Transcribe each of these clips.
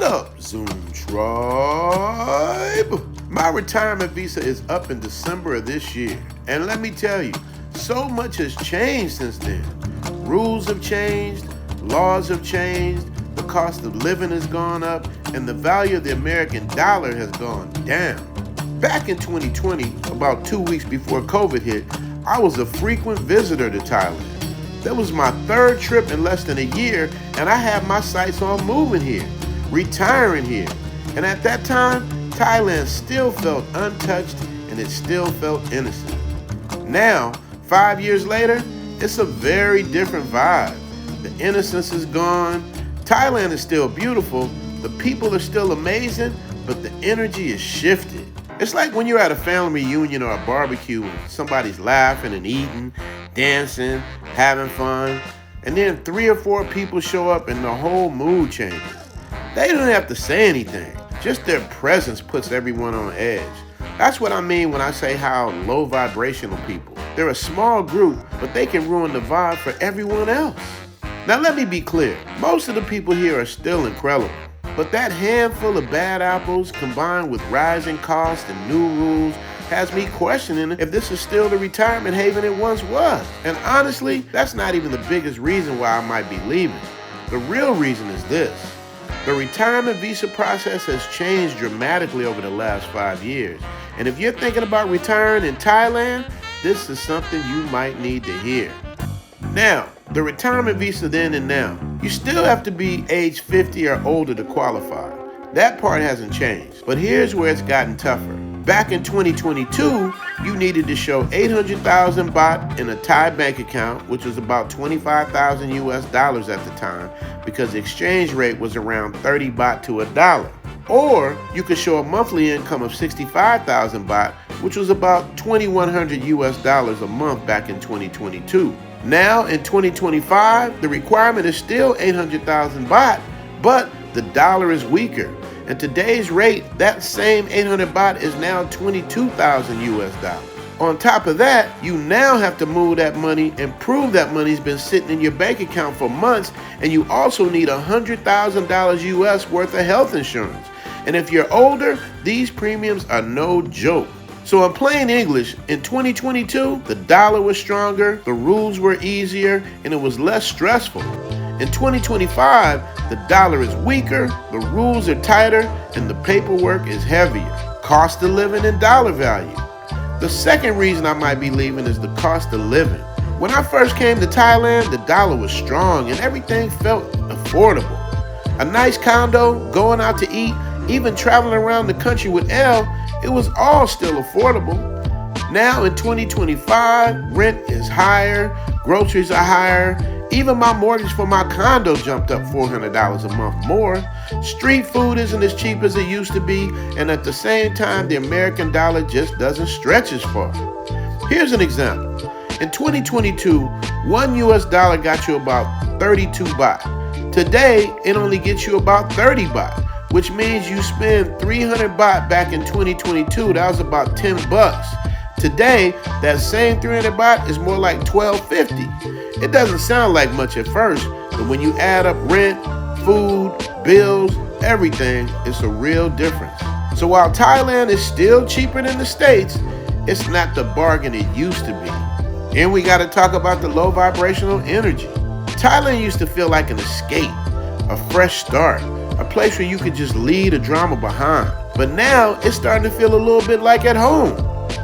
up, Zoom Tribe? My retirement visa is up in December of this year. And let me tell you, so much has changed since then. Rules have changed, laws have changed, the cost of living has gone up, and the value of the American dollar has gone down. Back in 2020, about 2 weeks before COVID hit, I was a frequent visitor to Thailand. That was my third trip in less than a year, and I had my sights on moving here, retiring here. And at that time, Thailand still felt untouched and it still felt innocent. Now, 5 years later, it's a very different vibe. The innocence is gone. Thailand is still beautiful. The people are still amazing, but the energy is shifted. It's like when you're at a family reunion or a barbecue and somebody's laughing and eating, dancing, having fun, and then 3 or 4 people show up and the whole mood changes. They don't have to say anything. Just their presence puts everyone on edge. That's what I mean when I say how low vibrational people. They're a small group, but they can ruin the vibe for everyone else. Now let me be clear, most of the people here are still incredible. But that handful of bad apples combined with rising costs and new rules has me questioning if this is still the retirement haven it once was. And honestly, that's not even the biggest reason why I might be leaving. The real reason is this. The retirement visa process has changed dramatically over the last 5 years. And if you're thinking about retiring in Thailand, this is something you might need to hear. Now, the retirement visa then and now. You still have to be age 50 or older to qualify. That part hasn't changed, but here's where it's gotten tougher. Back in 2022, you needed to show 800,000 baht in a Thai bank account, which was about 25,000 US dollars at the time, because the exchange rate was around 30 baht to a dollar. Or you could show a monthly income of 65,000 baht, which was about 2,100 US dollars a month back in 2022. Now in 2025, the requirement is still 800,000 baht, but the dollar is weaker. And today's rate, that same 800 baht is now 22,000 US dollars. On top of that, you now have to move that money and prove that money's been sitting in your bank account for months, and you also need $100,000 US worth of health insurance. And if you're older, these premiums are no joke. So in plain English, in 2022, the dollar was stronger, the rules were easier, and it was less stressful. In 2025, the dollar is weaker, the rules are tighter, and the paperwork is heavier. Cost of living and dollar value. The second reason I might be leaving is the cost of living. When I first came to Thailand, the dollar was strong and everything felt affordable. A nice condo, going out to eat, even traveling around the country with Elle, it was all still affordable. Now in 2025, rent is higher, groceries are higher, even my mortgage for my condo jumped up $400 a month more. Street food isn't as cheap as it used to be, and at the same time, the American dollar just doesn't stretch as far. Here's an example. In 2022, $1 US got you about 32 baht. Today, it only gets you about 30 baht, which means you spend 300 baht back in 2022. That was about 10 bucks. Today, that same 300 baht is more like 12.50. It doesn't sound like much at first, but when you add up rent, food, bills, everything, it's a real difference. So while Thailand is still cheaper than the States, it's not the bargain it used to be. And we got to talk about the low vibrational energy. Thailand used to feel like an escape, a fresh start, a place where you could just leave the drama behind. But now it's starting to feel a little bit like at home.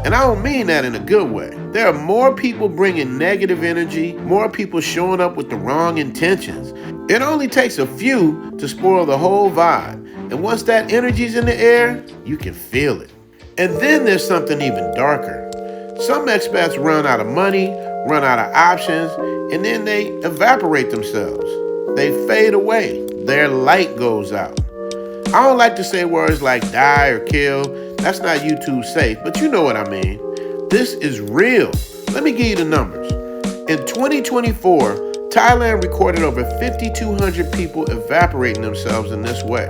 And I don't mean that in a good way. There are more people bringing negative energy, more people showing up with the wrong intentions. It only takes a few to spoil the whole vibe. And once that energy's in the air, you can feel it. And then there's something even darker. Some expats run out of money, run out of options, and then they evaporate themselves. They fade away. Their light goes out. I don't like to say words like die or kill. That's not YouTube safe, but you know what I mean. This is real. Let me give you the numbers. In 2024, Thailand recorded over 5,200 people evaporating themselves in this way.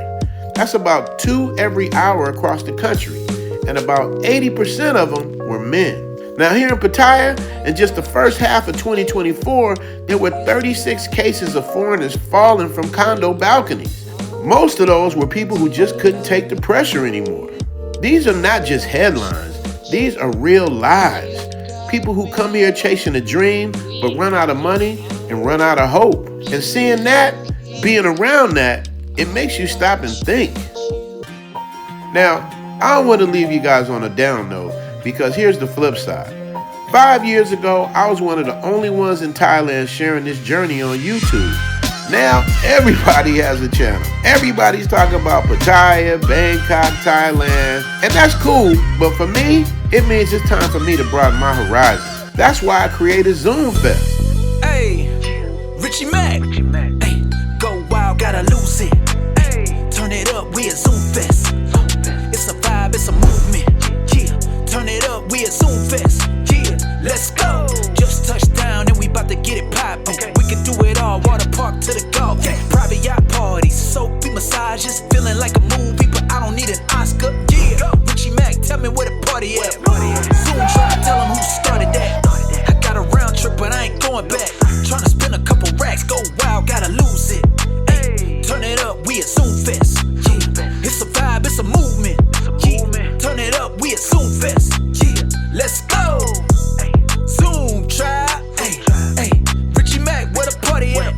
That's about 2 every hour across the country, and about 80% of them were men. Now here in Pattaya, in just the first half of 2024, there were 36 cases of foreigners falling from condo balconies. Most of those were people who just couldn't take the pressure anymore. These are not just headlines. These are real lives. People who come here chasing a dream, but run out of money and run out of hope. And seeing that, being around that, it makes you stop and think. Now, I don't want to leave you guys on a down note, because here's the flip side. 5 years ago, I was one of the only ones in Thailand sharing this journey on YouTube. Now, everybody has a channel. Everybody's talking about Pattaya, Bangkok, Thailand, and that's cool, but for me, it means it's time for me to broaden my horizon. That's why I created Zoomfest. Hey, Richie Mac. Hey, go wild, gotta lose it. Hey, turn it up, we at Zoomfest. It's a vibe, it's a movement. Yeah, turn it up, we at Zoomfest. Yeah, let's go. Just touched down and we about to get it poppin'. Okay. We can do it all, water park to the golf. Yeah. Private yacht parties, soapy massages, feeling like a movie, but I don't need an Oscar. Yeah, go. Richie Mac, tell me where the party at. Zoom try to tell them who started that. I got a round trip, but I ain't going back. Tryna spend a couple racks, go wild, gotta lose it. Ay, turn it up, we at Zoomfest. Yeah, it's a vibe, it's a movement. Yeah, turn it up, we at Zoomfest. Yeah, let's go. Ay, Zoom try. Ay, ay, Richie Mac, where the party at?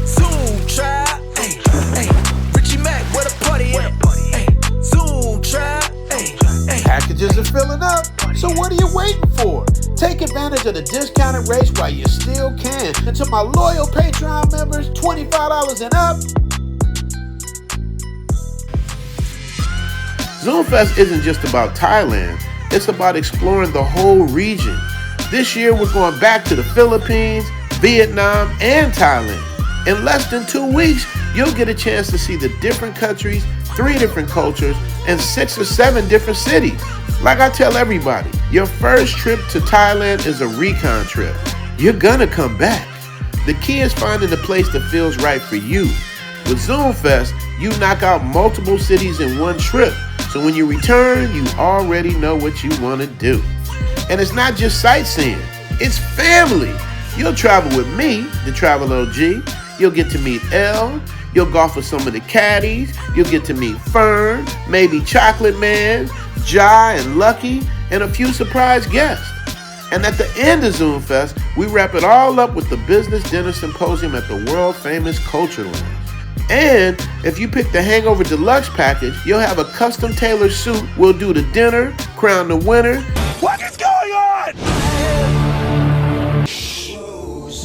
Zoom try. Ay, ay, Richie Mac, where the party at? Ay, Zoom try. Ay, ay. Packages are filling up, so what are you waiting for? Take advantage of the discounted rates while you still can. And to my loyal Patreon members, $25 and up. Zoomfest isn't just about Thailand, it's about exploring the whole region. This year we're going back to the Philippines, Vietnam, and Thailand. In less than 2 weeks, you'll get a chance to see the different countries, 3 different cultures, and 6 or 7 different cities. Like I tell everybody, your first trip to Thailand is a recon trip. You're gonna come back. The key is finding the place that feels right for you. With Zoomfest, you knock out multiple cities in one trip. So when you return, you already know what you want to do. And it's not just sightseeing, it's family. You'll travel with me, the Travel OG. You'll get to meet Elle. You'll golf with some of the caddies. You'll get to meet Fern, maybe Chocolate Man, Jai and Lucky, and a few surprise guests. And at the end of Zoomfest, we wrap it all up with the business dinner symposium at the world-famous Culture Lounge. And if you pick the Hangover Deluxe package, you'll have a custom-tailored suit. We'll do the dinner, crown the winner. What is going on?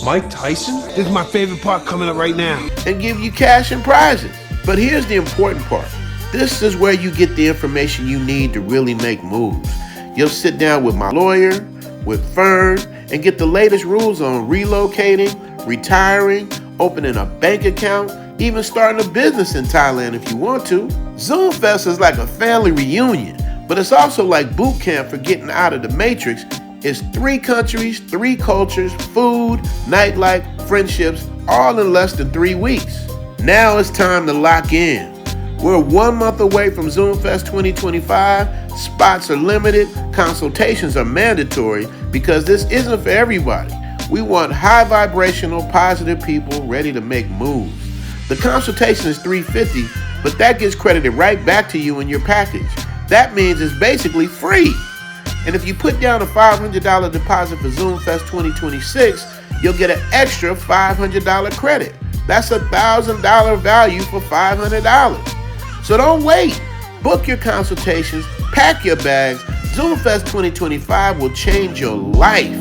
Mike Tyson? This is my favorite part coming up right now. And give you cash and prizes. But here's the important part. This is where you get the information you need to really make moves. You'll sit down with my lawyer, with Fern, and get the latest rules on relocating, retiring, opening a bank account, even starting a business in Thailand if you want to. Zoomfest is like a family reunion, but it's also like boot camp for getting out of the matrix. It's 3 countries, 3 cultures, food, nightlife, friendships, all in less than 3 weeks. Now it's time to lock in. We're 1 month away from Zoomfest 2025. Spots are limited, consultations are mandatory, because this isn't for everybody. We want high vibrational, positive people ready to make moves. The consultation is $350, but that gets credited right back to you in your package. That means it's basically free. And if you put down a $500 deposit for Zoomfest 2026, you'll get an extra $500 credit. That's a $1,000 value for $500. So don't wait. Book your consultations, pack your bags. Zoomfest 2025 will change your life.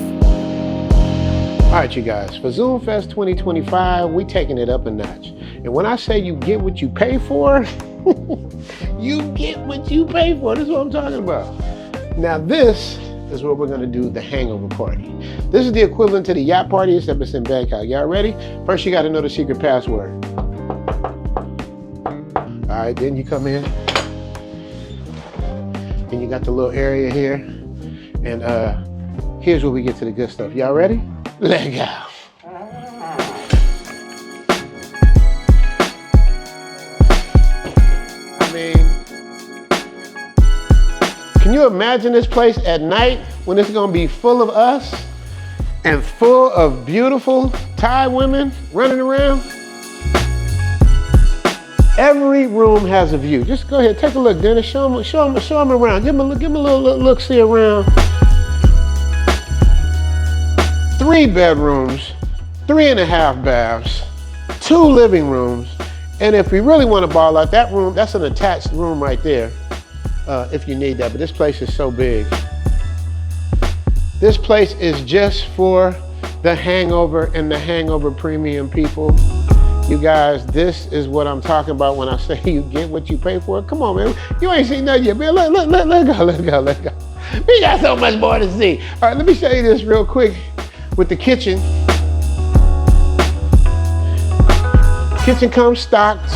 All right, you guys, for Zoomfest 2025, we taking it up a notch. And when I say you get what you pay for, you get what you pay for. This is what I'm talking about. Now this is what we're gonna do, the hangover party. This is the equivalent to the yacht party, except it's in Bangkok. Y'all ready? First, you gotta know the secret password. All right, then you come in. And you got the little area here. And here's where we get to the good stuff. Y'all ready? Let go. I mean, can you imagine this place at night when it's gonna be full of us and full of beautiful Thai women running around? Every room has a view. Just go ahead, take a look, Dennis. Show them around. Give them a little look-see around. 3 bedrooms, 3.5 baths, 2 living rooms, and if we really want to ball out, that room, that's an attached room right there, if you need that, but this place is so big. This place is just for the Hangover and the Hangover Premium people. You guys, this is what I'm talking about when I say you get what you pay for. Come on, man. You ain't seen nothing yet, man. Let's go. We got so much more to see. All right, let me show you this real quick with the kitchen. Kitchen comes stocked.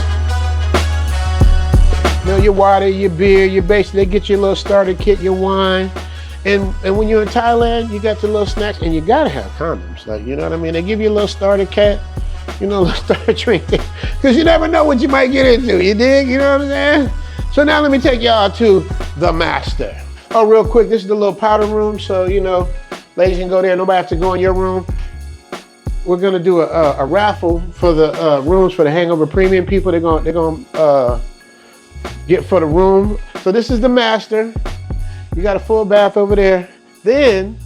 You know, your water, your beer, your base, they get your little starter kit, your wine. And when you're in Thailand, you got your little snacks, and you gotta have condoms. Like, you know what I mean? They give you a little starter kit, you know, a little starter drink, because you never know what you might get into, you dig? You know what I'm saying? So now let me take y'all to the master. Oh, real quick, this is the little powder room, so, you know, ladies can go there, nobody has to go in your room. We're gonna do a raffle for the rooms for the Hangover Premium people. They're gonna get for the room. So this is the master. You got a full bath over there. Then,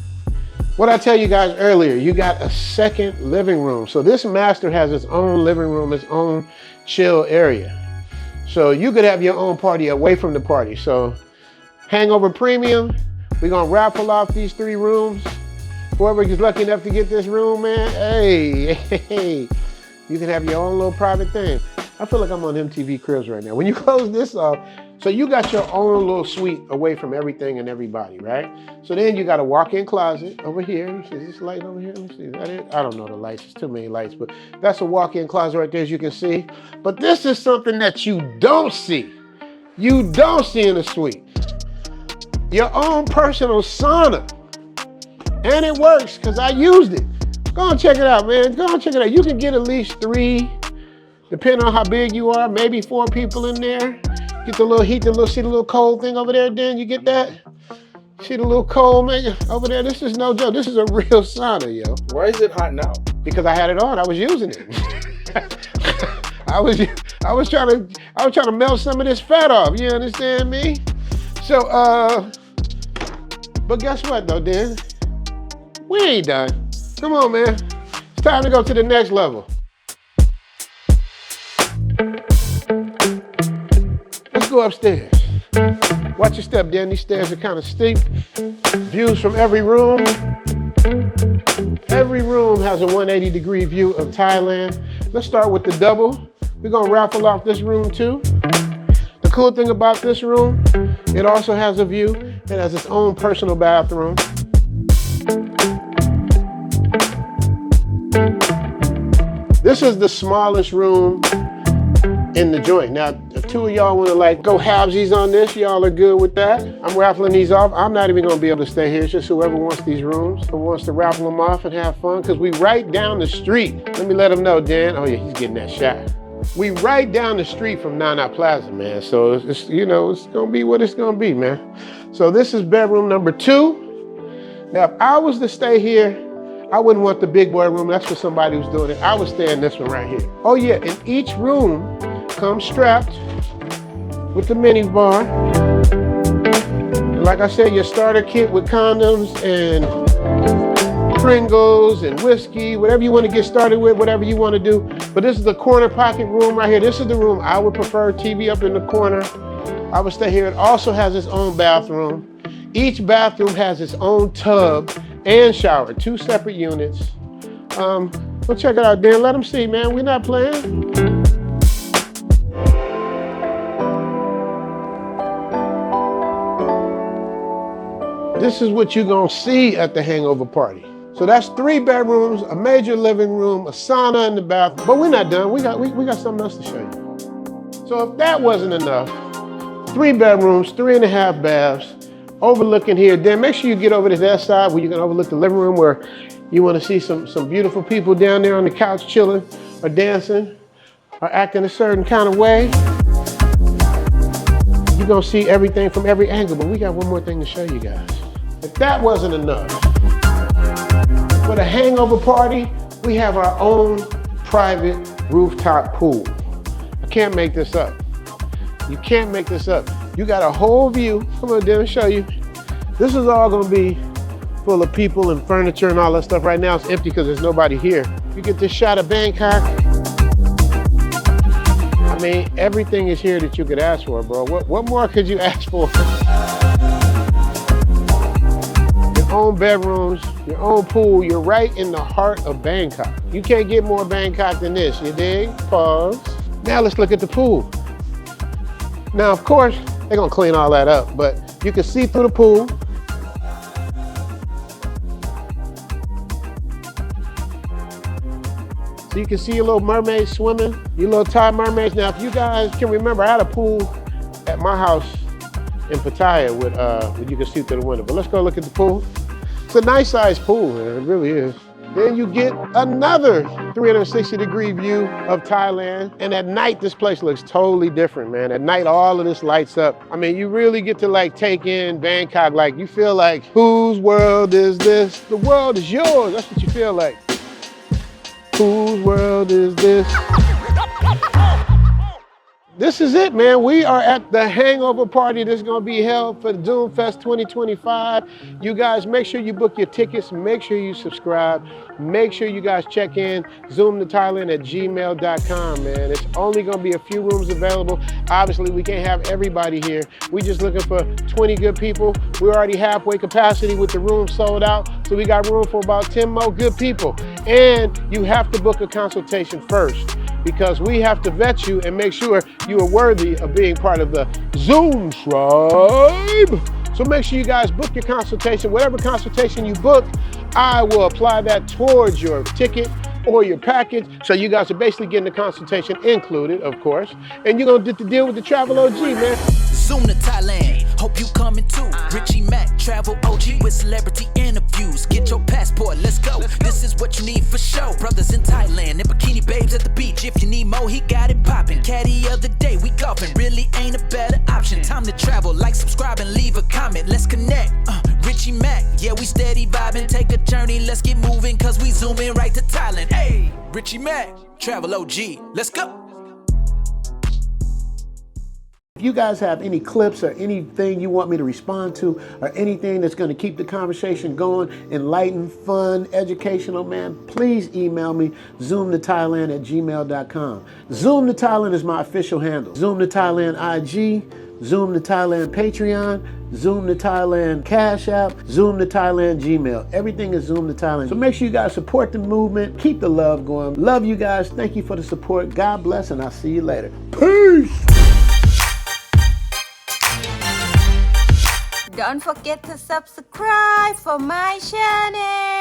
what I tell you guys earlier, you got a second living room. So this master has its own living room, its own chill area. So you could have your own party away from the party. So Hangover Premium, we're gonna raffle off these 3 rooms. Whoever is lucky enough to get this room, man, hey, you can have your own little private thing. I feel like I'm on MTV Cribs right now. When you close this off, so you got your own little suite away from everything and everybody, right? So then you got a walk-in closet over here. Let me see, is this light over here? Let me see, is that it? I don't know the lights, there's too many lights, but that's a walk-in closet right there, as you can see. But this is something that you don't see. You don't see in a suite. Your own personal sauna. And it works, because I used it. Go and check it out, man. Go and check it out. You can get at least 3, depending on how big you are, maybe 4 people in there. Get the little heat, see the little cold thing over there, Dan? You get that? See the little cold, man, over there? This is no joke. This is a real sauna, yo. Why is it hot now? Because I had it on. I was using it. I was trying to melt some of this fat off. You understand me? So, but guess what, though, Dan? We ain't done. Come on, man. It's time to go to the next level. Let's go upstairs. Watch your step, Dan. These stairs are kind of steep. Views from every room. Every room has a 180-degree view of Thailand. Let's start with the double. We're gonna raffle off this room too. The cool thing about this room, it also has a view. It has its own personal bathroom. This is the smallest room in the joint. Now, if 2 of y'all want to like go halvesies on this, y'all are good with that. I'm raffling these off. I'm not even going to be able to stay here. It's just whoever wants these rooms, who wants to raffle them off and have fun, because we right down the street. Let me let him know, Dan. Oh yeah, he's getting that shot. We right down the street from Nana Plaza, man. So it's you know, it's going to be what it's going to be, man. So this is bedroom number 2. Now, if I was to stay here, I wouldn't want the big boy room. That's for somebody who's doing it. I would stay in this one right here. Oh yeah, and each room comes strapped with the mini bar. And like I said, your starter kit with condoms and Pringles and whiskey, whatever you want to get started with, whatever you want to do. But this is the corner pocket room right here. This is the room I would prefer. TV up in the corner. I would stay here. It also has its own bathroom. Each bathroom has its own tub and shower, 2 separate units. Well, check it out, Dan. Let them see, man. We're not playing. This is what you're gonna see at the hangover party. So that's 3 bedrooms, a major living room, a sauna in the bathroom. But we're not done. We got something else to show you. So if that wasn't enough, 3 bedrooms, 3.5 baths, overlooking here. Then make sure you get over to that side where you can overlook the living room, where you want to see some beautiful people down there on the couch chilling or dancing or acting a certain kind of way. You're going to see everything from every angle, but we got one more thing to show you guys. If that wasn't enough, for the hangover party, we have our own private rooftop pool. I can't make this up. You can't make this up. You got a whole view. I'm gonna show you. This is all gonna be full of people and furniture and all that stuff. Right now it's empty because there's nobody here. You get this shot of Bangkok. I mean, everything is here that you could ask for, bro. What more could you ask for? Your own bedrooms, your own pool. You're right in the heart of Bangkok. You can't get more Bangkok than this, you dig? Pause. Now let's look at the pool. Now, of course, they're gonna clean all that up, but you can see through the pool. So you can see your little mermaids swimming, your little Thai mermaids. Now, if you guys can remember, I had a pool at my house in Pattaya with you can see through the window. But let's go look at the pool. It's a nice sized pool, man, it really is. Then you get another 360-degree view of Thailand. And at night, this place looks totally different, man. At night, all of this lights up. I mean, you really get to like take in Bangkok. Like you feel like, whose world is this? The world is yours. That's what you feel like. Whose world is this? This is it, man. We are at the hangover party that's gonna be held for the Zoomfest 2025. You guys, make sure you book your tickets. Make sure you subscribe. Make sure you guys check in zoomtothailand@gmail.com, man. It's only gonna be a few rooms available. Obviously, we can't have everybody here. We just looking for 20 good people. We're already halfway capacity with the room sold out. So we got room for about 10 more good people. And you have to book a consultation first, because we have to vet you and make sure you are worthy of being part of the Zoom tribe. So make sure you guys book your consultation. Whatever consultation you book, I will apply that towards your ticket or your package. So you guys are basically getting the consultation included, of course. And you're gonna get to deal with the travel OG, man. Zoom to Thailand, hope you coming too. Richie Mac, travel OG with celebrity interviews. Get your passport, let's go. This is what you need for show. Brothers in Thailand and bikini babes at the beach. If you need more, he got it poppin'. Caddy of the day, we golfing. Really ain't a better option. Time to travel, like, subscribe, and leave a comment. Let's connect. Richie Mac, yeah, we steady vibing. Take a journey, let's get moving, cause we zooming right to Thailand. Hey, Richie Mac, travel OG, let's go. If you guys have any clips or anything you want me to respond to, or anything that's going to keep the conversation going, enlightened, fun, educational, man, please email me, zoomtothailand@gmail.com. Zoom to Thailand is my official handle. Zoom to Thailand IG, Zoom to Thailand Patreon, Zoom to Thailand Cash App, Zoom to Thailand Gmail. Everything is Zoom to Thailand. So make sure you guys support the movement. Keep the love going. Love you guys. Thank you for the support. God bless, and I'll see you later. Peace! Don't forget to subscribe for my channel.